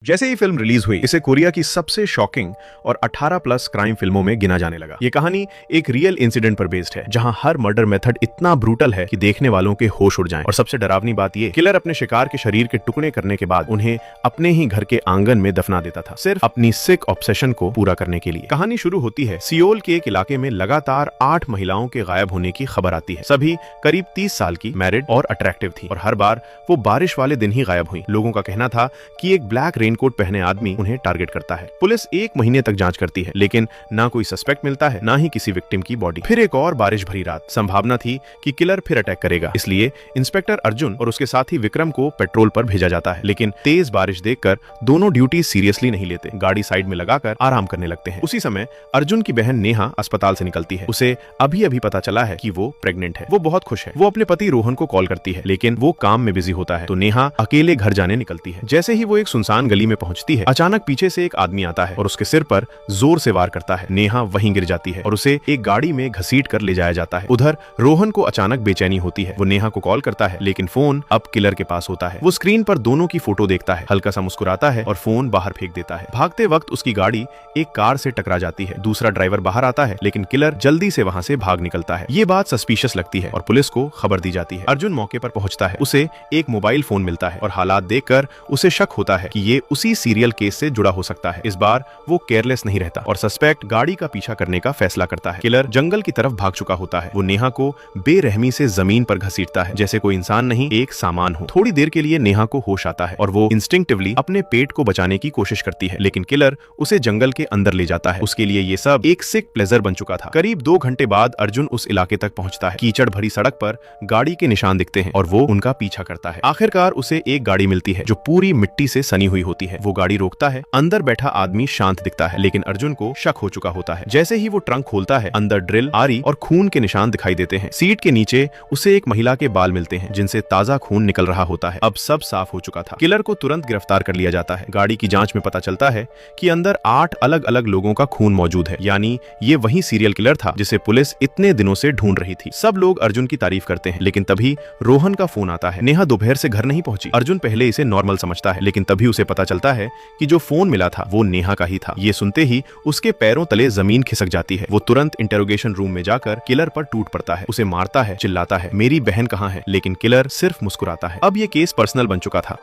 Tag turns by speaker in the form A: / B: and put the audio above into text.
A: जैसे ही film release हुई, इसे कोरिया की सबसे शॉकिंग और 18 प्लस क्राइम फिल्मों में गिना जाने लगा। ये कहानी एक रियल इंसिडेंट पर बेस्ड है, जहां हर मर्डर मेथड इतना ब्रूटल है कि देखने वालों के होश उड़ जाएं। और सबसे डरावनी बात ये, किलर अपने शिकार के शरीर के टुकड़े करने के बाद उन्हें अपने ही घर के आंगन में दफना देता था, सिर्फ अपनी सिक ऑब्सेशन को पूरा करने के लिए। कहानी शुरू होती है सियोल के एक इलाके में लगातार 8 महिलाओं के गायब होने की खबर आती है। सभी करीब 30 साल की, मैरिड और अट्रैक्टिव थी, और हर बार वो बारिश वाले दिन ही गायब हुई। लोगों का कहना था कि एक ब्लैक रेनकोट पहने आदमी उन्हें टारगेट करता है। पुलिस 1 महीने तक जांच करती है, लेकिन ना कोई सस्पेक्ट मिलता है, ना ही किसी विक्टिम की बॉडी। फिर एक और बारिश भरी रात। संभावना थी कि किलर फिर अटैक करेगा, इसलिए इंस्पेक्टर अर्जुन और उसके साथी विक्रम को पेट्रोल पर भेजा जाता है। लेकिन तेज बारिश देखकर दोनों ड्यूटी सीरियसली नहीं लेते, गाड़ी साइड में लगाकर आराम करने लगते हैं। उसी समय अर्जुन की बहन नेहा अस्पताल से निकलती है। उसे अभी अभी पता चला है कि वो प्रेग्नेंट है। वो बहुत खुश है। वो अपने पति रोहन को कॉल करती है, लेकिन वो काम में बिजी होता है, तो नेहा अकेले घर जाने निकलती है। जैसे ही वो एक सुनसान गली में पहुंचती है, अचानक पीछे से एक आदमी आता है और उसके सिर पर जोर से वार करता है। नेहा वहीं गिर जाती है और उसे एक गाड़ी में घसीट कर ले जाया जाता है। उधर रोहन को अचानक बेचैनी होती है। वो नेहा को कॉल करता है, लेकिन फोन अब किलर के पास होता है। वो स्क्रीन पर दोनों की फोटो देखता है, हल्का सा मुस्कुराता है और फोन बाहर फेंक देता है। भागते वक्त उसकी गाड़ी एक कार से टकरा जाती है। दूसरा ड्राइवर बाहर आता है, लेकिन किलर जल्दी से वहां से भाग निकलता है। ये बात सस्पिशियस लगती है और पुलिस को खबर दी जाती है। अर्जुन मौके पर पहुंचता है। उसे एक मोबाइल फोन मिलता है और हालात देखकर उसे शक होता है कि ये उसी सीरियल केस से जुड़ा हो सकता है। इस बार वो केयरलेस नहीं रहता और सस्पेक्ट गाड़ी का पीछा करने का फैसला करता है। किलर जंगल की तरफ भाग चुका होता है। वो नेहा को बेरहमी से जमीन पर घसीटता है, जैसे कोई इंसान नहीं, एक सामान हो। थोड़ी देर के लिए नेहा को होश आता है और वो इंस्टिंक्टिवली अपने पेट को बचाने की कोशिश करती है, लेकिन किलर उसे जंगल के अंदर ले जाता है। उसके लिए ये सब एक सिक प्लेजर बन चुका था। करीब 2 घंटे बाद अर्जुन उस इलाके तक पहुंचता है। कीचड़ भरी सड़क पर गाड़ी के निशान दिखते हैं और वो उनका पीछा करता है। आखिरकार उसे एक गाड़ी मिलती है जो पूरी मिट्टी से सनी हुई होती है। वो गाड़ी रोकता है। अंदर बैठा आदमी शांत दिखता है, लेकिन अर्जुन को शक हो चुका होता है। जैसे ही वो ट्रंक खोलता है, अंदर ड्रिल, आरी और खून के निशान दिखाई देते हैं। सीट के नीचे उसे एक महिला के बाल मिलते हैं, जिनसे ताजा खून निकल रहा होता है। अब सब साफ हो चुका था। किलर को तुरंत गिरफ्तार कर लिया जाता है। गाड़ी की जांच में पता चलता है कि अंदर 8 अलग अलग लोगों का खून मौजूद है, यानी ये वही सीरियल किलर था जिसे पुलिस इतने दिनों से ढूंढ रही थी। सब लोग अर्जुन की तारीफ करते हैं, लेकिन तभी रोहन का फोन आता है। नेहा दोपहर से घर नहीं पहुंची। अर्जुन पहले इसे नॉर्मल समझता है, लेकिन तभी उसे पता चलता है कि जो फोन मिला था वो नेहा का ही था। ये सुनते ही उसके पैरों तले जमीन खिसक जाती है। वो तुरंत इंटेरोगेशन रूम में जाकर किलर पर टूट पड़ता है। उसे मारता है, चिल्लाता है, मेरी बहन कहाँ है? लेकिन किलर सिर्फ मुस्कुराता है। अब ये केस पर्सनल बन चुका था।